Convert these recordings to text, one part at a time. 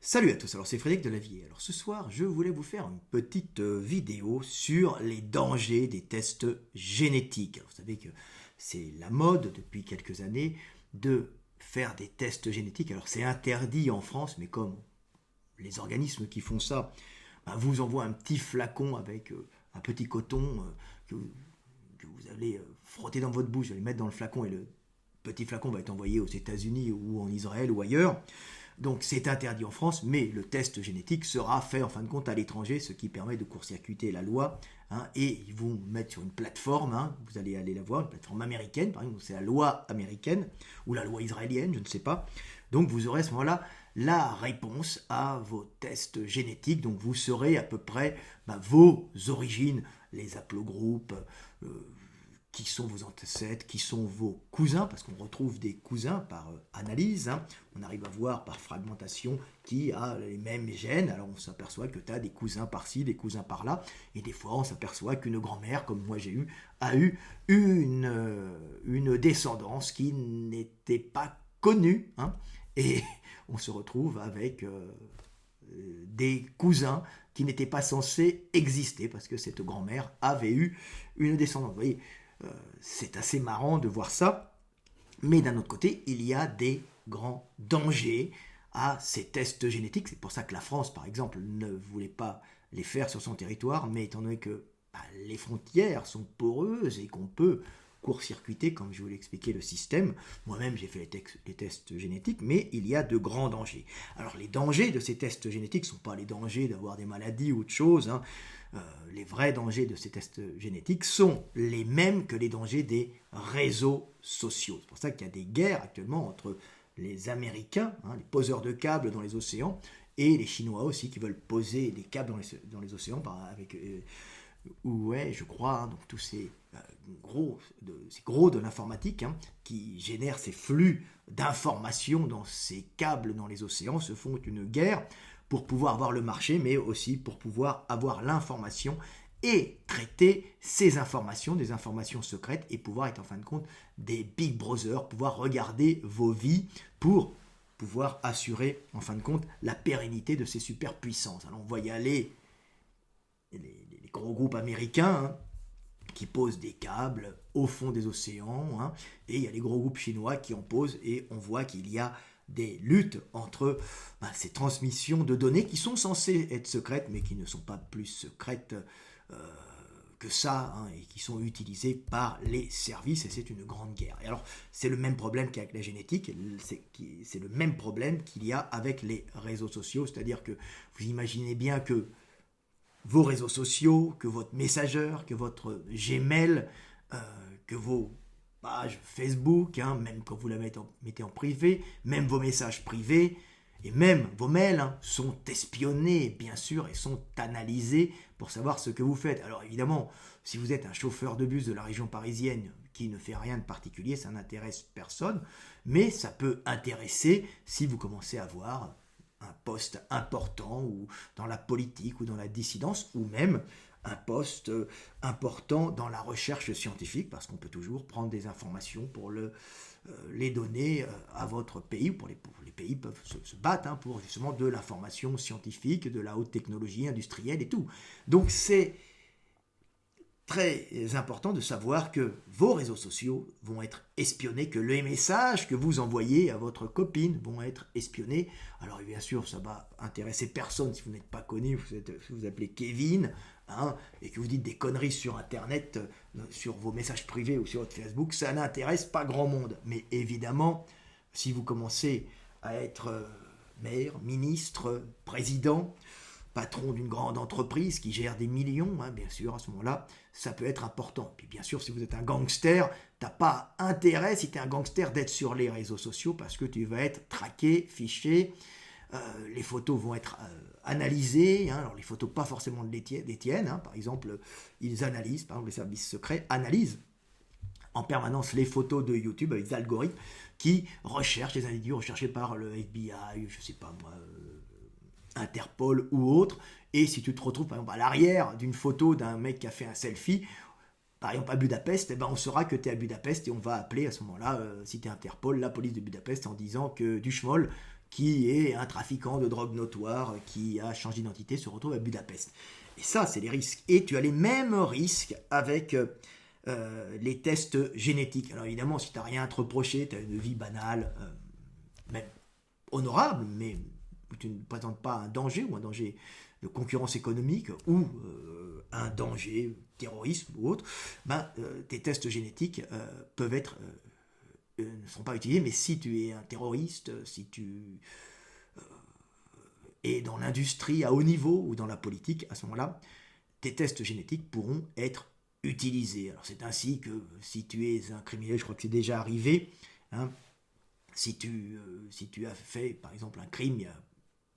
Salut à tous, alors c'est Frédéric Delavier. Alors ce soir, je voulais vous faire une petite vidéo sur les dangers des tests génétiques. Alors, vous savez que c'est la mode depuis quelques années de faire des tests génétiques. Alors c'est interdit en France, mais comme les organismes qui font ça vous envoient un petit flacon avec un petit coton que vous allez frotter dans votre bouche, vous allez mettre dans le flacon et le petit flacon va être envoyé aux États-Unis ou en Israël ou ailleurs. Donc c'est interdit en France, mais le test génétique sera fait en fin de compte à l'étranger, ce qui permet de court-circuiter la loi. Et ils vont mettre sur une plateforme, vous allez aller la voir, une plateforme américaine, par exemple, c'est la loi américaine, ou la loi israélienne, je ne sais pas. Donc vous aurez à ce moment-là la réponse à vos tests génétiques. Donc vous saurez à peu près vos origines, les haplogroupes, qui sont vos ancêtres, qui sont vos cousins, parce qu'on retrouve des cousins par analyse, on arrive à voir par fragmentation qui a les mêmes gènes, alors on s'aperçoit que tu as des cousins par-ci, des cousins par-là, et des fois on s'aperçoit qu'une grand-mère, comme moi j'ai eu, a eu une descendance qui n'était pas connue, et on se retrouve avec des cousins qui n'étaient pas censés exister, parce que cette grand-mère avait eu une descendance. Vous voyez, c'est assez marrant de voir ça, mais d'un autre côté, il y a des grands dangers à ces tests génétiques. C'est pour ça que la France, par exemple, ne voulait pas les faire sur son territoire, mais étant donné que les frontières sont poreuses et qu'on peut court-circuiter, comme je vous l'ai expliqué, le système. Moi-même, j'ai fait les tests génétiques, mais il y a de grands dangers. Alors, les dangers de ces tests génétiques ne sont pas les dangers d'avoir des maladies ou autre chose. Les vrais dangers de ces tests génétiques sont les mêmes que les dangers des réseaux sociaux. C'est pour ça qu'il y a des guerres actuellement entre les Américains, les poseurs de câbles dans les océans, et les Chinois aussi qui veulent poser des câbles dans les océans avec... ouais, je crois, donc tous ces gros de l'informatique qui génèrent ces flux d'informations dans ces câbles dans les océans se font une guerre pour pouvoir avoir le marché, mais aussi pour pouvoir avoir l'information et traiter ces informations, des informations secrètes, et pouvoir être en fin de compte des big brothers, pouvoir regarder vos vies pour pouvoir assurer en fin de compte la pérennité de ces superpuissances. Alors on voit y aller les gros groupes américains qui posent des câbles au fond des océans, et il y a les gros groupes chinois qui en posent, et on voit qu'il y a des luttes entre ces transmissions de données qui sont censées être secrètes, mais qui ne sont pas plus secrètes que ça, et qui sont utilisées par les services, et c'est une grande guerre. Et alors, c'est le même problème qu'avec la génétique, c'est le même problème qu'il y a avec les réseaux sociaux, c'est-à-dire que vous imaginez bien que vos réseaux sociaux, que votre Messenger, que votre Gmail, que vos pages Facebook, même quand vous la mettez en privé, même vos messages privés, et même vos mails sont espionnés, bien sûr, et sont analysés pour savoir ce que vous faites. Alors évidemment, si vous êtes un chauffeur de bus de la région parisienne qui ne fait rien de particulier, ça n'intéresse personne, mais ça peut intéresser si vous commencez à voir un poste important ou dans la politique ou dans la dissidence, ou même un poste important dans la recherche scientifique, parce qu'on peut toujours prendre des informations pour les donner à votre pays, ou pour les pays peuvent se battre pour justement de l'information scientifique, de la haute technologie industrielle et tout. Donc c'est très important de savoir que vos réseaux sociaux vont être espionnés, que les messages que vous envoyez à votre copine vont être espionnés. Alors bien sûr, ça va intéresser personne si vous n'êtes pas connu, vous vous appelez Kevin, et que vous dites des conneries sur Internet, sur vos messages privés ou sur votre Facebook, ça n'intéresse pas grand monde. Mais évidemment, si vous commencez à être maire, ministre, président, patron d'une grande entreprise qui gère des millions, bien sûr, à ce moment-là, ça peut être important. Puis bien sûr, si vous êtes un gangster, t'as pas intérêt, si tu es un gangster, d'être sur les réseaux sociaux parce que tu vas être traqué, fiché, les photos vont être analysées, alors les photos pas forcément des tiennes, par exemple, ils analysent, par exemple les services secrets analysent en permanence les photos de YouTube avec des algorithmes qui recherchent les individus recherchés par le FBI, je sais pas moi, Interpol ou autre, et si tu te retrouves par exemple à l'arrière d'une photo d'un mec qui a fait un selfie, par exemple à Budapest, on saura que tu es à Budapest et on va appeler à ce moment-là, si tu es Interpol, la police de Budapest en disant que Duchemol, qui est un trafiquant de drogue notoire qui a changé d'identité, se retrouve à Budapest. Et ça, c'est les risques. Et tu as les mêmes risques avec les tests génétiques. Alors évidemment, si tu n'as rien à te reprocher, tu as une vie banale, même honorable, mais où tu ne présentes pas un danger ou un danger de concurrence économique ou un danger terrorisme ou autre, tes tests génétiques peuvent être ne sont pas utilisés. Mais si tu es un terroriste, si tu es dans l'industrie à haut niveau ou dans la politique, à ce moment-là, tes tests génétiques pourront être utilisés. Alors c'est ainsi que si tu es un criminel, je crois que c'est déjà arrivé, hein, si tu as fait par exemple un crime il y a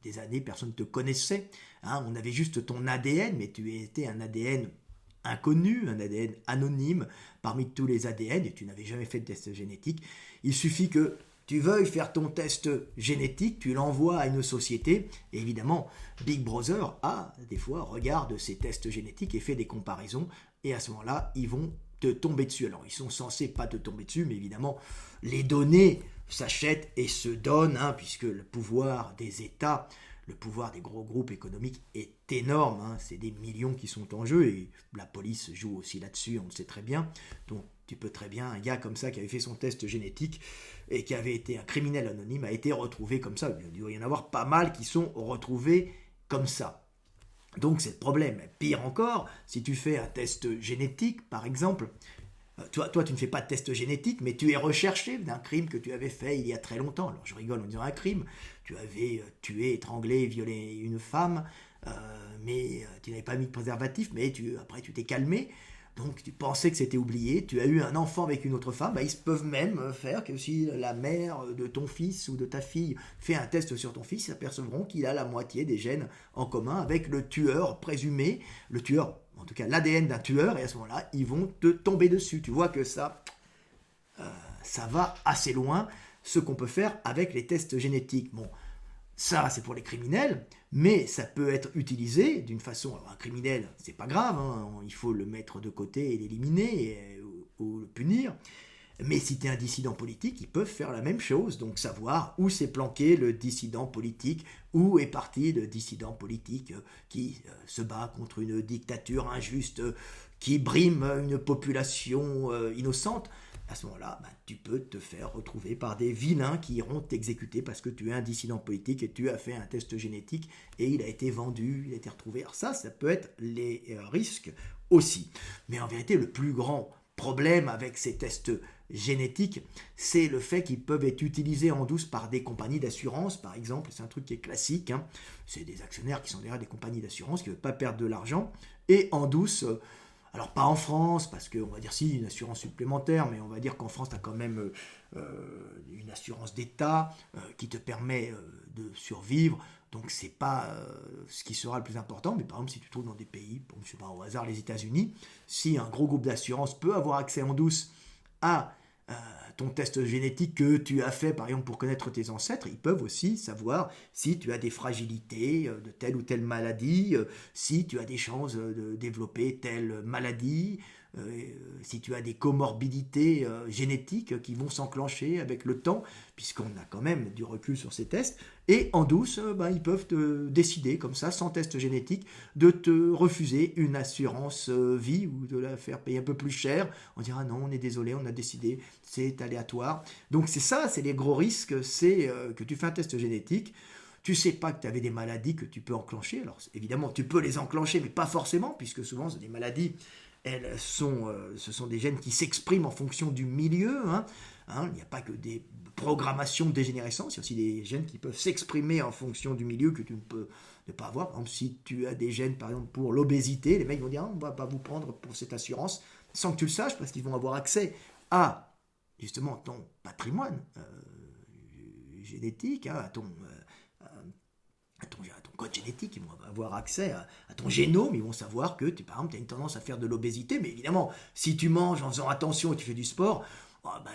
des années, personne ne te connaissait, hein, on avait juste ton ADN, mais tu étais un ADN inconnu, un ADN anonyme parmi tous les ADN et tu n'avais jamais fait de test génétique. Il suffit que tu veuilles faire ton test génétique, tu l'envoies à une société et évidemment Big Brother des fois regarde ces tests génétiques et fait des comparaisons et à ce moment-là ils vont te tomber dessus. Alors ils sont censés pas te tomber dessus, mais évidemment les données s'achètent et se donnent, hein, puisque le pouvoir des États, le pouvoir des gros groupes économiques est énorme, hein, c'est des millions qui sont en jeu et la police joue aussi là-dessus, on le sait très bien. Donc tu peux très bien, un gars comme ça qui avait fait son test génétique et qui avait été un criminel anonyme a été retrouvé comme ça. Il doit y en avoir pas mal qui sont retrouvés comme ça. Donc c'est le problème. Pire encore, si tu fais un test génétique par exemple, toi, tu ne fais pas de test génétique, mais tu es recherché d'un crime que tu avais fait il y a très longtemps. Alors je rigole en disant un crime. Tu avais tué, étranglé, violé une femme, mais tu n'avais pas mis de préservatif, mais après tu t'es calmé. Donc tu pensais que c'était oublié. Tu as eu un enfant avec une autre femme. Ils peuvent même faire que si la mère de ton fils ou de ta fille fait un test sur ton fils, ils s'apercevront qu'il a la moitié des gènes en commun avec le tueur présumé. Le tueur, en tout cas l'ADN d'un tueur, et à ce moment-là, ils vont te tomber dessus. Tu vois que ça va assez loin, ce qu'on peut faire avec les tests génétiques. Bon, ça c'est pour les criminels, mais ça peut être utilisé d'une façon... Alors un criminel, c'est pas grave, hein, il faut le mettre de côté et l'éliminer ou le punir. Mais si tu es un dissident politique, ils peuvent faire la même chose, donc savoir où s'est planqué le dissident politique, où est parti le dissident politique qui se bat contre une dictature injuste, qui brime une population innocente. À ce moment-là, tu peux te faire retrouver par des vilains qui iront t'exécuter parce que tu es un dissident politique et tu as fait un test génétique et il a été vendu, il a été retrouvé. Alors ça peut être les risques aussi. Mais en vérité, le plus grand problème avec ces tests génétiques, c'est le fait qu'ils peuvent être utilisés en douce par des compagnies d'assurance, par exemple. C'est un truc qui est classique, hein. C'est des actionnaires qui sont derrière des compagnies d'assurance qui ne veulent pas perdre de l'argent. Et en douce, alors pas en France, parce qu'on va dire si, une assurance supplémentaire, mais on va dire qu'en France, tu as quand même une assurance d'État qui te permet de survivre. Donc c'est pas ce qui sera le plus important, mais par exemple si tu te trouves dans des pays, bon, je sais pas, au hasard les États-Unis, si un gros groupe d'assurance peut avoir accès en douce à ton test génétique que tu as fait par exemple pour connaître tes ancêtres, ils peuvent aussi savoir si tu as des fragilités de telle ou telle maladie, si tu as des chances de développer telle maladie, si tu as des comorbidités génétiques qui vont s'enclencher avec le temps, puisqu'on a quand même du recul sur ces tests, et en douce, ils peuvent te décider comme ça, sans test génétique, de te refuser une assurance vie ou de la faire payer un peu plus cher. On dira non, on est désolé, on a décidé, c'est aléatoire. Donc c'est ça, c'est les gros risques, c'est que tu fais un test génétique, tu sais pas que tu avais des maladies que tu peux enclencher. Alors évidemment, tu peux les enclencher, mais pas forcément, puisque souvent c'est des maladies, ce sont des gènes qui s'expriment en fonction du milieu. Il n'y a pas que des programmations de dégénérescence, il y a aussi des gènes qui peuvent s'exprimer en fonction du milieu que tu ne peux ne pas avoir. Par exemple, si tu as des gènes, par exemple, pour l'obésité, les mecs vont dire on ne va pas vous prendre pour cette assurance sans que tu le saches, parce qu'ils vont avoir accès à, justement, ton patrimoine génétique, à ton code génétique, ils vont avoir accès à ton génome, ils vont savoir que, par exemple, tu as une tendance à faire de l'obésité, mais évidemment, si tu manges en faisant attention et tu fais du sport,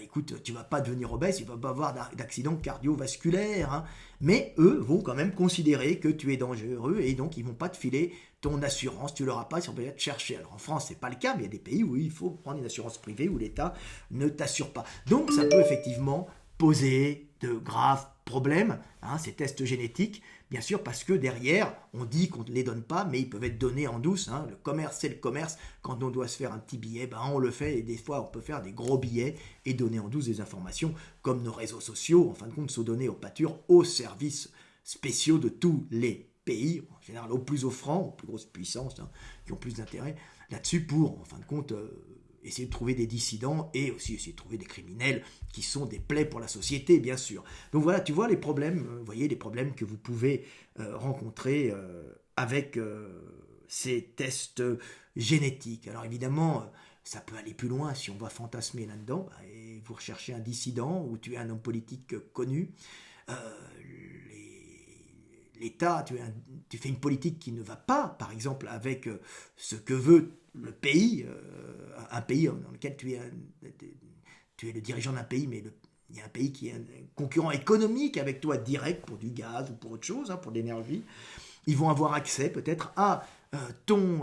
écoute, tu ne vas pas devenir obèse, tu ne vas pas avoir d'accident cardiovasculaire, hein. Mais eux vont quand même considérer que tu es dangereux et donc ils ne vont pas te filer ton assurance, tu ne l'auras pas, ils vont peut-être te chercher. Alors en France, ce n'est pas le cas, mais il y a des pays où il faut prendre une assurance privée où l'État ne t'assure pas. Donc ça peut effectivement poser de graves problème, hein, ces tests génétiques, bien sûr parce que derrière, on dit qu'on ne les donne pas, mais ils peuvent être donnés en douce. Hein. Le commerce, c'est le commerce. Quand on doit se faire un petit billet, ben, on le fait, et des fois, on peut faire des gros billets et donner en douce des informations, comme nos réseaux sociaux, en fin de compte, sont donnés aux pâtures, aux services spéciaux de tous les pays, en général aux plus offrants, aux plus grosses puissances, hein, qui ont plus d'intérêt là-dessus pour, en fin de compte, essayer de trouver des dissidents et aussi essayer de trouver des criminels qui sont des plaies pour la société, bien sûr. Donc voilà, tu vois les problèmes, vous voyez les problèmes que vous pouvez rencontrer avec ces tests génétiques. Alors évidemment, ça peut aller plus loin si on va fantasmer là-dedans, et vous recherchez un dissident ou tu es un homme politique connu. Euh, L'État, tu fais une politique qui ne va pas, par exemple, avec ce que veut le pays, un pays dans lequel tu es le dirigeant d'un pays, mais il y a un pays qui est un concurrent économique avec toi direct pour du gaz ou pour autre chose, hein, pour l'énergie. Ils vont avoir accès peut-être à ton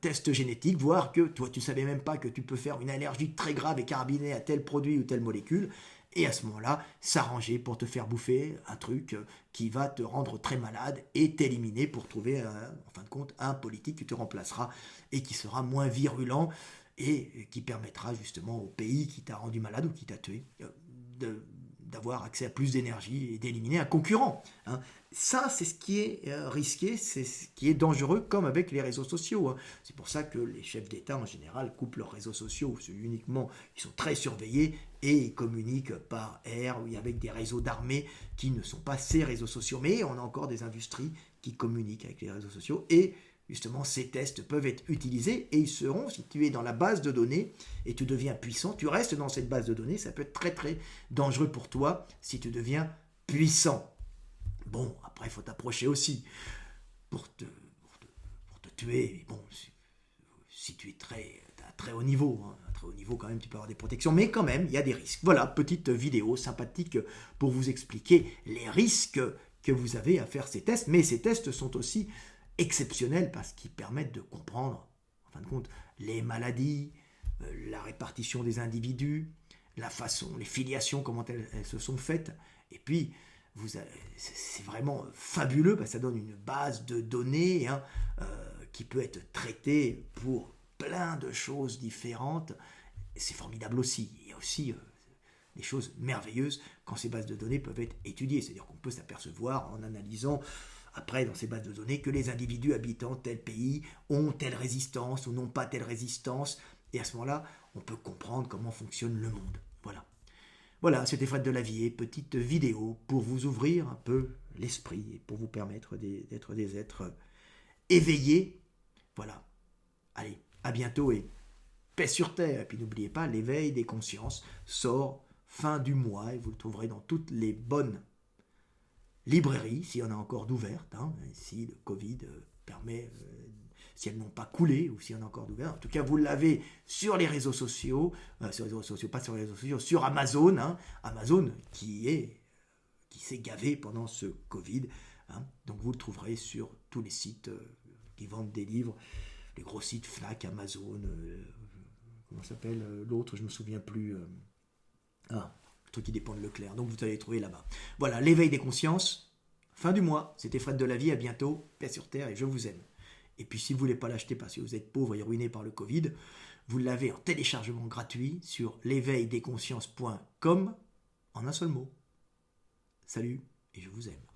test génétique, voir que toi tu ne savais même pas que tu peux faire une allergie très grave et carabinée à tel produit ou telle molécule, et à ce moment-là, s'arranger pour te faire bouffer un truc qui va te rendre très malade et t'éliminer pour trouver, en fin de compte, un politique qui te remplacera et qui sera moins virulent et qui permettra justement au pays qui t'a rendu malade ou qui t'a tué d'avoir accès à plus d'énergie et d'éliminer un concurrent. Hein. Ça, c'est ce qui est risqué, c'est ce qui est dangereux, comme avec les réseaux sociaux. Hein. C'est pour ça que les chefs d'État, en général, coupent leurs réseaux sociaux. Uniquement, ils sont très surveillés et ils communiquent par air ou avec des réseaux d'armée qui ne sont pas ces réseaux sociaux. Mais on a encore des industries qui communiquent avec les réseaux sociaux et justement, ces tests peuvent être utilisés et ils seront, si tu es dans la base de données et tu deviens puissant, tu restes dans cette base de données, ça peut être très très dangereux pour toi si tu deviens puissant. Bon, après, il faut t'approcher aussi pour te tuer. Bon, si tu es à très haut niveau, hein, à très haut niveau quand même, tu peux avoir des protections, mais quand même, il y a des risques. Voilà, petite vidéo sympathique pour vous expliquer les risques que vous avez à faire ces tests, mais ces tests sont aussi exceptionnels parce qu'ils permettent de comprendre, en fin de compte, les maladies, la répartition des individus, la façon, les filiations, comment elles se sont faites. Et puis, c'est vraiment fabuleux parce que ça donne une base de données hein, qui peut être traitée pour plein de choses différentes. C'est formidable aussi. Il y a aussi des choses merveilleuses quand ces bases de données peuvent être étudiées. C'est-à-dire qu'on peut s'apercevoir en analysant après dans ces bases de données que les individus habitant tel pays ont telle résistance ou n'ont pas telle résistance. Et à ce moment-là, on peut comprendre comment fonctionne le monde. Voilà. Voilà, c'était Fred Delavier, petite vidéo pour vous ouvrir un peu l'esprit et pour vous permettre d'être des êtres éveillés. Voilà. Allez, à bientôt et paix sur terre. Et puis n'oubliez pas, l'éveil des consciences sort fin du mois et vous le trouverez dans toutes les bonnes librairies, s'il y en a encore d'ouvertes, hein, si le Covid permet, si elles n'ont pas coulé, ou s'il y en a encore d'ouvertes. En tout cas, vous l'avez sur les réseaux sociaux, sur les réseaux sociaux, pas sur les réseaux sociaux, sur Amazon, hein, Amazon qui s'est gavé pendant ce Covid. Hein, donc vous le trouverez sur tous les sites qui vendent des livres, les gros sites Fnac, Amazon, comment s'appelle l'autre, je me souviens plus. Truc qui dépend de Leclerc, donc vous allez les trouver là-bas. Voilà, l'éveil des consciences, fin du mois, c'était Fred Delavier, à bientôt, paix sur terre et je vous aime. Et puis si vous ne voulez pas l'acheter parce que vous êtes pauvre et ruiné par le Covid, vous l'avez en téléchargement gratuit sur l'éveildesconsciences.com en un seul mot. Salut et je vous aime.